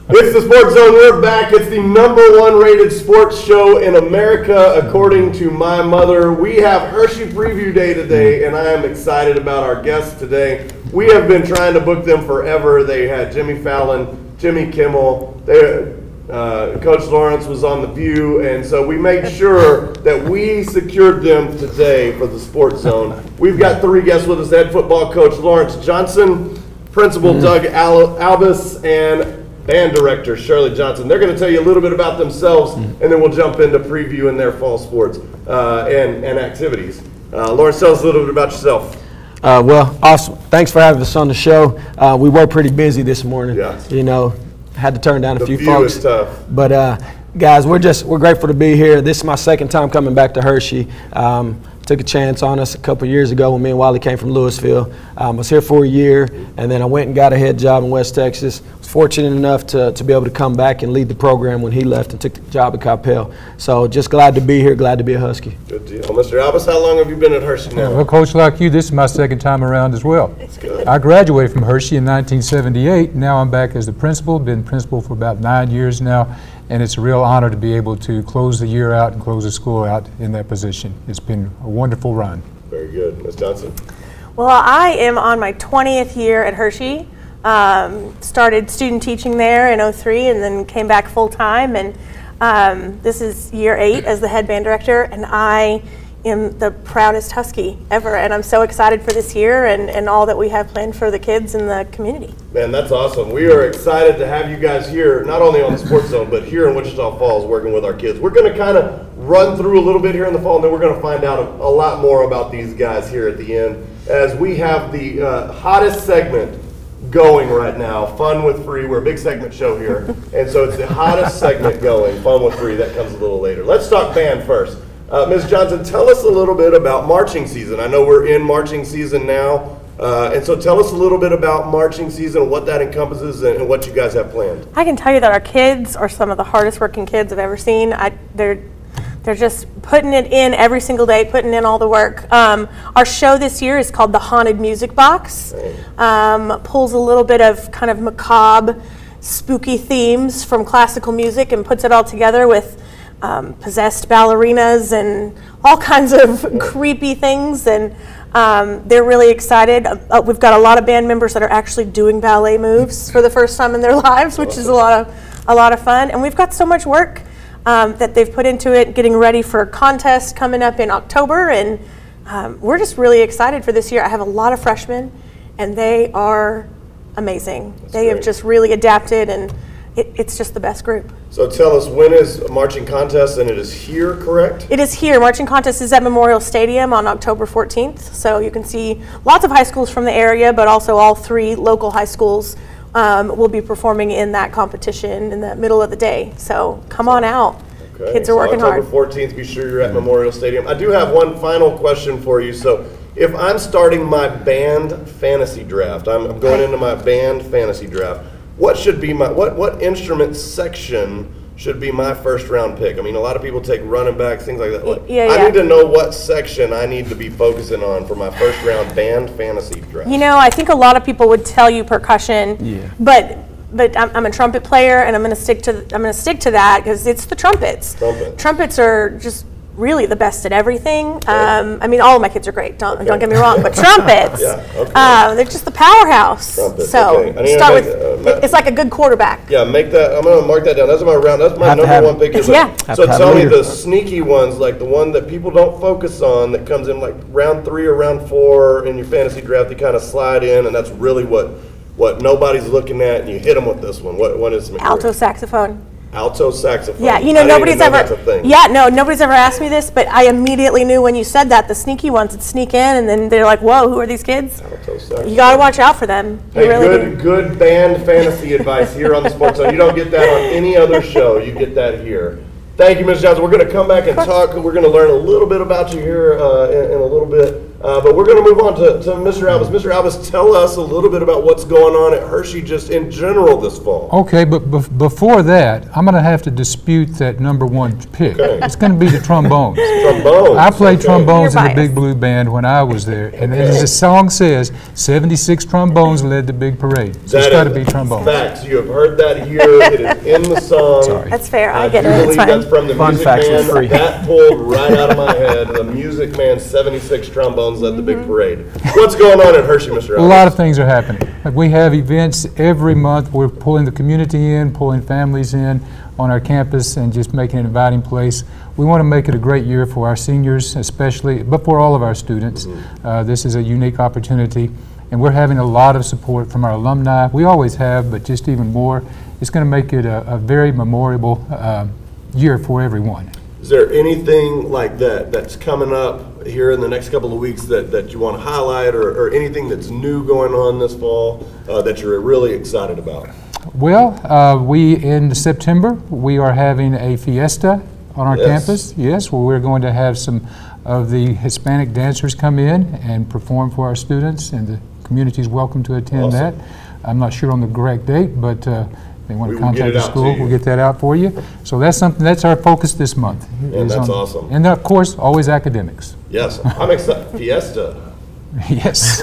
It's the Sports Zone. We're back. It's the #1 rated sports show in America, according to my mother. We have Hirschi Preview Day today, and I am excited about our guests today. We have been trying to book them forever. They had Jimmy Fallon, Jimmy Kimmel. Coach Lawrence was on The View, and so we made sure that we secured them today for the Sports Zone. We've got 3 guests with us: head football coach Lawrence Johnson, principal Doug Albus, and band director Shirley Johnson. They're going to tell you a little bit about themselves, and then we'll jump into previewing their fall sports and activities. Lawrence, tell us a little bit about yourself. Well, awesome. Thanks for having us on the show. We were pretty busy this morning. Yeah. You know, had to turn down a few view folks. Is tough. But guys, we're grateful to be here. This is my second time coming back to Hirschi. Took a chance on us a couple years ago when me and Wally came from Louisville. I was here for a year, and then I went and got a head job in West Texas. Was fortunate enough to be able to come back and lead the program when he left and took the job at Coppell. So just glad to be here, glad to be a Husky. Good deal. Mr. Albus, how long have you been at Hirschi now? Well, Coach, like you, this is my second time around as well. That's good. I graduated from Hirschi in 1978. Now I'm back as the principal. Been principal for about 9 years now. And it's a real honor to be able to close the year out and close the school out in that position. It's been a wonderful run. Very good. Ms. Johnson? Well, I am on my 20th year at Hirschi. Started student teaching there in '03 and then came back full time. And this is year 8 as the head band director. And I am the proudest Husky ever. And I'm so excited for this year and all that we have planned for the kids and the community. Man, that's awesome. We are excited to have you guys here, not only on the Sports Zone, but here in Wichita Falls working with our kids. We're going to kind of run through a little bit here in the fall, and then we're going to find out a lot more about these guys here at the end, as we have the hottest segment going right now, Fun with Free. We're a big segment show here, and so it's the hottest segment going, Fun with Free. That comes a little later. Let's talk band first. Ms. Johnson, tell us a little bit about marching season. I know we're in marching season now, and so tell us a little bit about marching season, what that encompasses, and what you guys have planned. I can tell you that our kids are some of the hardest working kids I've ever seen. They're just putting it in every single day, putting in all the work. Our show this year is called The Haunted Music Box. Pulls a little bit of kind of macabre, spooky themes from classical music and puts it all together with possessed ballerinas and all kinds of creepy things, and they're really excited. We've got a lot of band members that are actually doing ballet moves for the first time in their lives, which is a lot of fun. And we've got so much work that they've put into it, getting ready for a contest coming up in October, and we're just really excited for this year. I have a lot of freshmen, and they are amazing. They have just really adapted, and it's just the best group. So tell us, when is a marching contest, and it is here, correct? It is here. Marching contest is at Memorial Stadium on October 14th. So you can see lots of high schools from the area, but also all 3 local high schools will be performing in that competition in the middle of the day. So come on out. Okay. Kids are working hard. October 14th, be sure you're at Memorial Stadium. I do have one final question for you. So if I'm starting my band fantasy draft, I'm going into my band fantasy draft, what should be my what instrument section should be my first round pick? I mean, a lot of people take running backs, things like that. I need to know what section I need to be focusing on for my first round band fantasy draft. You know, I think a lot of people would tell you percussion, but I'm a trumpet player, and I'm going to stick to that because it's the trumpets. Trumpets are just really the best at everything. I mean, all of my kids are great. Don't get me wrong, but trumpets, they're just the powerhouse. Trumpets, so start with it's like a good quarterback. Yeah, make that. I'm going to mark that down. That's my round. That's my #1 pick. So tell me the sneaky ones, like the one that people don't focus on, that comes in like round 3 or round 4 in your fantasy draft. They kind of slide in, and that's really what nobody's looking at, and you hit them with this one. What is it? Alto saxophone. Alto saxophone. Yeah, you know, nobody's ever asked me this, but I immediately knew when you said that. The sneaky ones would sneak in, and then they're like, "Whoa, who are these kids?" Alto saxophone. You got to watch out for them. Hey, good band fantasy advice here on the Sports Zone. You don't get that on any other show. You get that here. Thank you, Ms. Johnson. We're going to come back and talk. We're going to learn a little bit about you here in a little bit. But we're going to move on to Mr. Albus. Mr. Albus, tell us a little bit about what's going on at Hirschi just in general this fall. Okay, but before that, I'm going to have to dispute that number one pick. Okay. It's going to be the trombones. Trombones. I played trombones You're in the Big biased. Blue Band when I was there, and as the song says, 76 trombones led the big parade. So it's got to be trombones. Facts. You have heard that here. It is in the song. Sorry. That's fair. I I get do it. It's believe fine. that's from the Fun Music facts Man. for free. That pulled right out of my head. The Music Man, 76 trombones led the big parade. What's going on at Hirschi, Mr. A Albus? lot of things are happening. Like we have events every month. We're pulling the community in, pulling families in on our campus, and just making it an inviting place. We want to make it a great year for our seniors, especially, but for all of our students. This is a unique opportunity, and we're having a lot of support from our alumni. We always have, but just even more. It's going to make it a very memorable year for everyone. Is there anything like that that's coming up here in the next couple of weeks that you want to highlight, or anything that's new going on this fall that you're really excited about? Well, in September, we are having a fiesta on our Yes. campus. Yes, where we're going to have some of the Hispanic dancers come in and perform for our students, and the community is welcome to attend Awesome. that. I'm not sure on the correct date, but if they want We to will get contact it the out to school, you. we'll get that out for you. So that's something, that's our focus this month. And is that's on- awesome. And of course, always academics. Yes, I'm excited. Fiesta. Yes.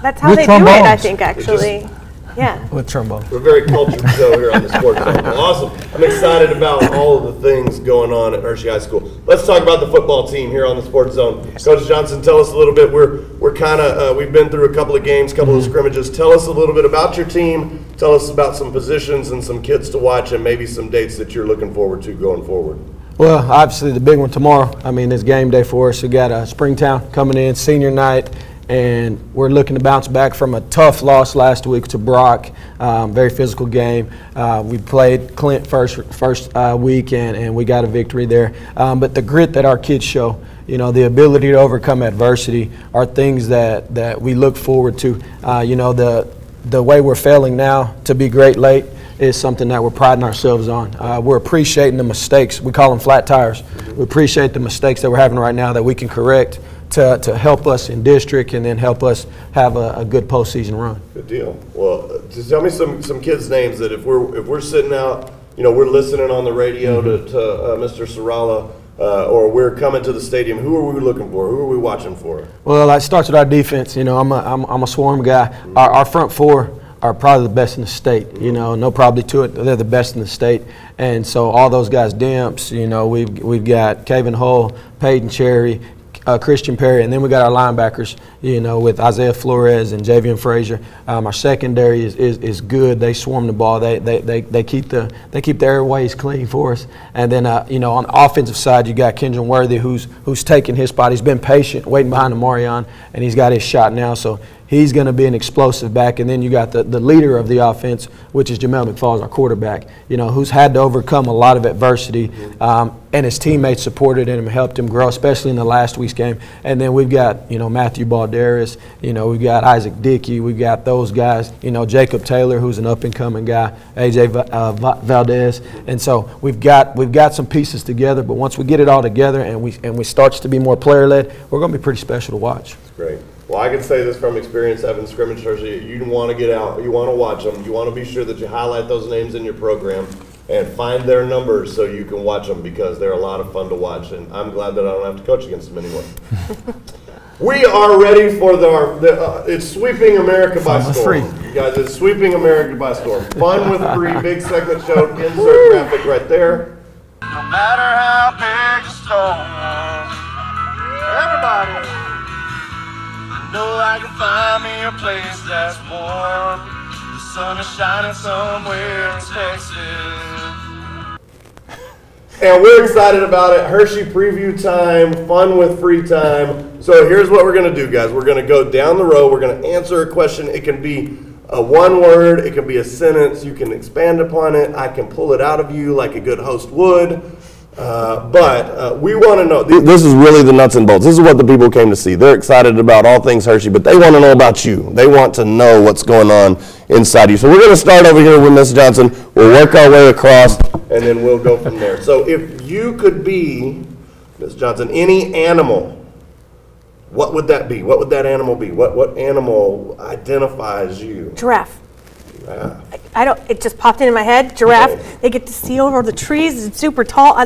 That's how With they do it, I trombones. think, actually. Yeah. With trombone. We're a very cultured show here on the Sports Zone. Awesome. I'm excited about all of the things going on at Hirschi High School. Let's talk about the football team here on the Sports Zone. Coach Johnson, tell us a little bit. We're kind of we've been through a couple of games, couple of scrimmages. Tell us a little bit about your team. Tell us about some positions and some kids to watch, and maybe some dates that you're looking forward to going forward. Well, obviously the big one tomorrow. I mean, it's game day for us. We got Springtown coming in, senior night, and we're looking to bounce back from a tough loss last week to Brock. Very physical game. We played Clint first week, and we got a victory there. But the grit that our kids show, you know, the ability to overcome adversity, are things that we look forward to. You know, the way we're failing now to be great late is something that we're priding ourselves on. We're appreciating the mistakes. We call them flat tires. We appreciate the mistakes that we're having right now that we can correct to help us in district and then help us have a good postseason run. Good deal. Well, just tell me some kids' names that if we're sitting out, you know, we're listening on the radio to Mr. Sarala, or we're coming to the stadium. Who are we looking for? Who are we watching for? Well, it starts with our defense. You know, I'm a swarm guy. Our front four are probably the best in the state. You know, no probably to it. They're the best in the state. And so all those guys, Demps, you know, we've got Caven Hull, Peyton Cherry, Christian Perry, and then we got our linebackers, you know, with Isaiah Flores and Javian Frazier. Our secondary is good. They swarm the ball. They keep the airways clean for us. And then you know, on the offensive side, you got Kendron Worthy, who's taking his spot. He's been patient, waiting behind the Marion, and he's got his shot now. So he's going to be an explosive back. And then you got the leader of the offense, which is Jamel McFalls, our quarterback, you know, who's had to overcome a lot of adversity. And his teammates supported him and helped him grow, especially in the last week's game. And then we've got, you know, Matthew Balderas, you know, we've got Isaac Dickey, we've got those guys, you know, Jacob Taylor, who's an up-and-coming guy, AJ Valdez. And so we've got some pieces together, but once we get it all together and we starts to be more player-led, we're going to be pretty special to watch. Great. Well, I can say this from experience, having scrimmage Hirschi. You want to get out. You want to watch them. You want to be sure that you highlight those names in your program and find their numbers so you can watch them, because they're a lot of fun to watch. And I'm glad that I don't have to coach against them anymore. We are ready for it's sweeping America by Fun with storm. free. You guys, it's sweeping America by storm. Fun with free, big segment show, insert graphic right there. No matter how big the storm, everybody, I know I can find me a place that's warm. The sun is shining somewhere in Texas. And we're excited about it. Hirschi preview time, fun with free time. So here's what we're going to do, guys. We're going to go down the row. We're going to answer a question. It can be a one word. It can be a sentence. You can expand upon it. I can pull it out of you like a good host would. But we want to know. This is really the nuts and bolts. This is what the people came to see. They're excited about all things Hirschi, but they want to know about you. They want to know what's going on inside you. So we're going to start over here with Miss Johnson. We'll work our way across, and then we'll go from there. So if you could be, Miss Johnson, any animal, What would that be? What would that animal be? What animal identifies you? Giraffe. Yeah. I don't. It just popped into my head. Giraffe. Okay. They get to see over the trees. It's super tall.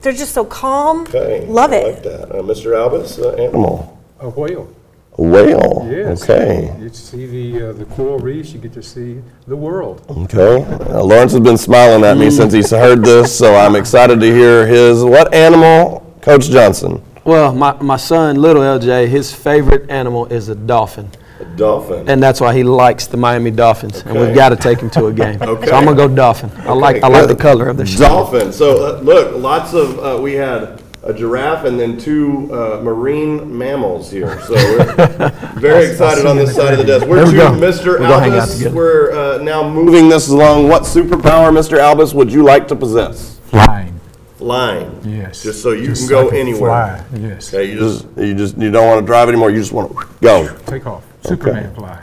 They're just so calm. Okay. Love I it. like that. Mr. Albus, animal. A whale. A whale. Yes. Okay. You see the coral reefs, you get to see the world. Okay. Lawrence has been smiling at me since he's heard this, so I'm excited to hear his. What animal, Coach Johnson? Well, my son, little LJ, his favorite animal is a dolphin. A dolphin. And that's why he likes the Miami Dolphins, and Okay. we've got to take him to a game. Okay. So I'm gonna go dolphin. I like the color of the shirt. Dolphin. So look, lots of we had a giraffe and then two marine mammals here. So we're very excited on this side of the desk. We're There we to go. Mr. We're gonna hang out Albus. together. We're now moving this along. What superpower, Mr. Albus, would you like to possess? Flying. Flying. Yes. Just so you Just can go like a anywhere. Fly. Yes. Okay, you don't want to drive anymore. You just want to go. Take off. Superman fly.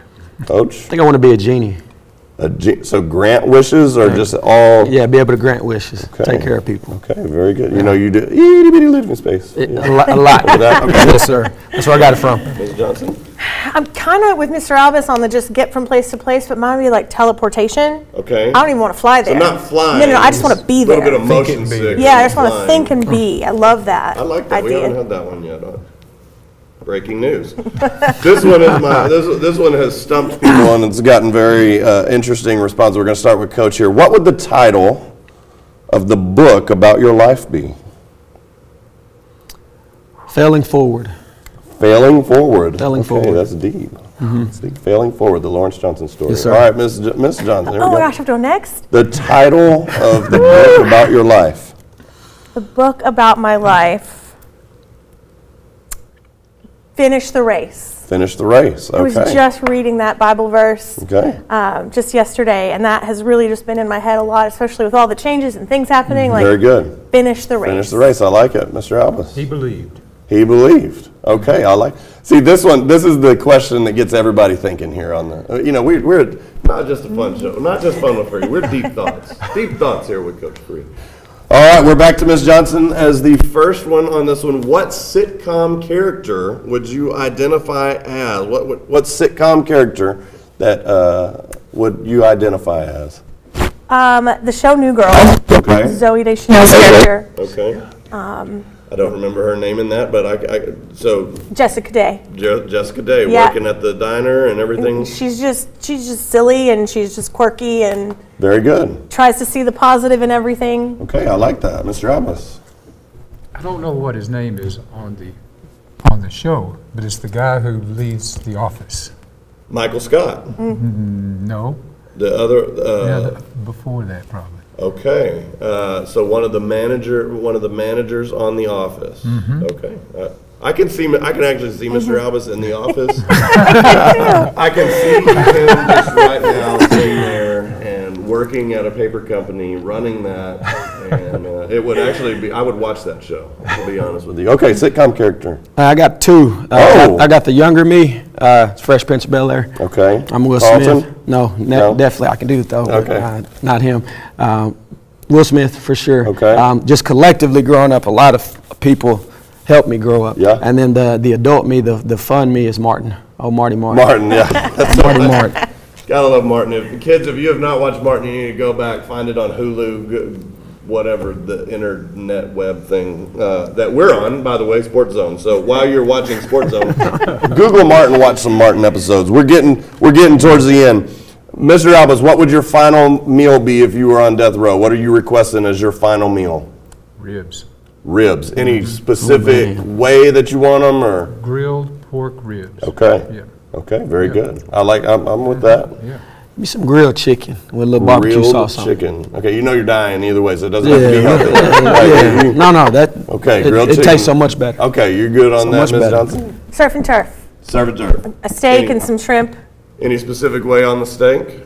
Coach. I think I want to be a genie. So grant wishes or just all? Yeah, be able to grant wishes, take care of people. Okay, very good. You know, you do itty bitty living space. A lot. Okay. Yes, sir. That's where I got it from. Ms. Johnson. I'm kind of with Mr. Albus on the just get from place to place, but mine would be like teleportation. Okay. I don't even want to fly there. not flying. No, I just want to be A little there. bit of motion sick. Yeah, I just want to flying. think and be. I love that. I like that. We idea. haven't had that one yet. Breaking news. This one is this one has stumped people and it's gotten very interesting response. We're going to start with Coach here. What would the title of the book about your life be? Failing forward. Failing forward. Failing okay, forward. That's deep. That's deep. Failing forward. The Lawrence Johnson story. Yes, sir. All right, Miss Johnson. Here Oh we my go. gosh, I have to go next? The title of the book about your life. The book about my life. Finish the race. Finish the race. Okay. I was just reading that Bible verse Okay. just yesterday, and that has really just been in my head a lot, especially with all the changes and things happening. Like, Very good. finish the race. Finish the race. I like it, Mr. Albus. He believed. He believed. Okay, I like. See, this is the question that gets everybody thinking here on the. We're not just a fun show, not just fun with Free. We're deep thoughts. Deep thoughts here with Coach Free. All right, we're back to Ms. Johnson as the first one on this one. What sitcom character would you identify as? What sitcom character that would you identify as? The show New Girl. Okay. Zoe Deschanel's character. Okay. I don't remember her name in that, but so Jessica Day. Jessica Day Yeah. working at the diner and everything. She's just silly and she's just quirky and Very good. tries to see the positive in everything. Okay, I like that, Mr. Albus. I don't know what his name is on the show, but it's the guy who leads The Office. Michael Scott. No. The other. Before that, probably. Okay, so one of the managers on The Office. Okay, I can actually see Mr. Albus in The Office. I can see him just right now sitting there and working at a paper company, running that, and it would actually be. I would watch that show. To be honest with you. Okay, sitcom character. I got two. I got the younger me. It's Fresh Prince of Bel-Air. Okay. I'm Will Carlton? Smith. No, No? definitely I can do it though. but, Okay. not him. Will Smith for sure. Okay. Just collectively growing up, a lot of people helped me grow up. Yeah. And then the adult me, the fun me is Martin. Oh, Martin. Martin, yeah. That's Martin. Gotta love Martin. If you have not watched Martin, you need to go back, find it on Hulu, whatever the internet web thing that we're on, by the way, Sports Zone. So while you're watching Sports Zone, Google Martin, watch some Martin episodes. We're getting towards the end. Mr. Albus, what would your final meal be if you were on death row? What are you requesting as your final meal? Ribs. Ribs. Any specific way that you want them, or? Grilled pork ribs. Okay. Yeah. Okay. Very good. I'm with that. Yeah. Give me some grilled chicken with a little barbecue Grilled sauce on it. chicken. Okay, you know you're dying either way, so it doesn't have to be Yeah, healthy. yeah. Right. No, that. Okay, it, grilled it chicken. tastes so much better. Okay, you're good on So that, much Ms. better. Johnson? Surf and turf. Serve it to her. A steak Any- and some shrimp. Any specific way on the steak?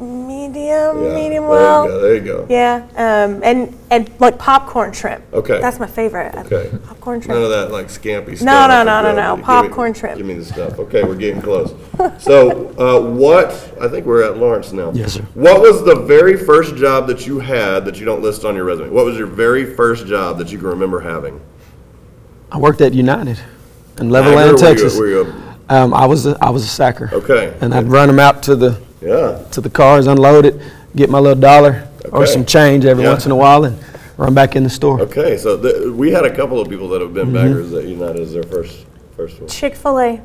Medium well. There you go. Yeah, and like popcorn shrimp. Okay. That's my favorite. Okay. Popcorn None of shrimp. that like scampy stuff. No. Popcorn shrimp. Give me the stuff. Okay, we're getting close. So, I think we're at Lawrence now. Yes, sir. What was the very first job that you had that you don't list on your resume? What was your very first job that you can remember having? I worked at United. in Levelland, Bagger, Texas. Were you I was a sacker. Okay. And I'd run them out to the cars, unload it, get my little dollar or Okay. some change every Yeah. once in a while, and run back in the store. Okay, so we had a couple of people that have been baggers at United as their first one. Chick-fil-A.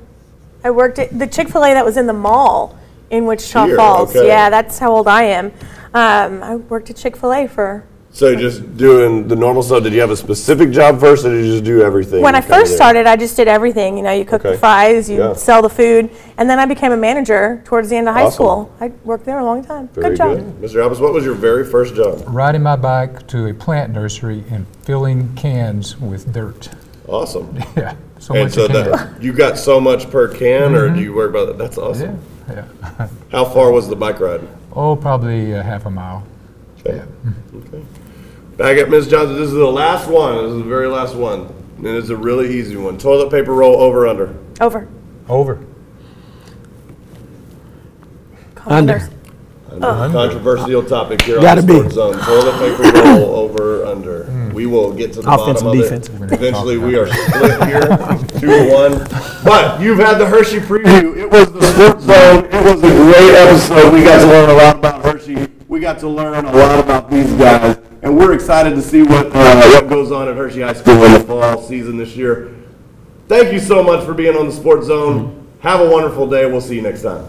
I worked at the Chick-fil-A that was in the mall in Wichita Here, Falls. okay. Yeah, that's how old I am. I worked at Chick-fil-A for. So just doing the normal stuff. Did you have a specific job first, or did you just do everything? When I kinda first there? started, I just did everything. You know, you cook Okay. the fries, you Yeah. sell the food, and then I became a manager towards the end of high Awesome. school. I worked there a long time. Very Good job. Mr. Albus, what was your very first job? Riding my bike to a plant nursery and filling cans with dirt. Awesome. Yeah, so And much so a can. that you got so much per can, or do you work by that? That's Yeah, awesome. yeah. How far was the bike ride? Oh, probably half a mile. Okay. Okay. Back up, Ms. Johnson. This is the last one. This is the very last one. And it's a really easy one. Toilet paper roll over, under. Over. Over. Under. Controversial topic here Gotta on the be. Sports Zone. Toilet paper roll over, under. We will get to the Offensive, bottom of defensive. it. Eventually, we are split here, 2-1. But you've had the Hirschi preview. It was the Sports Zone. It was a great episode. We got to learn a lot about Hirschi. We got to learn a lot about these guys. And we're excited to see what goes on at Hirschi High School in the fall season this year. Thank you so much for being on the Sports Zone. Have a wonderful day. We'll see you next time.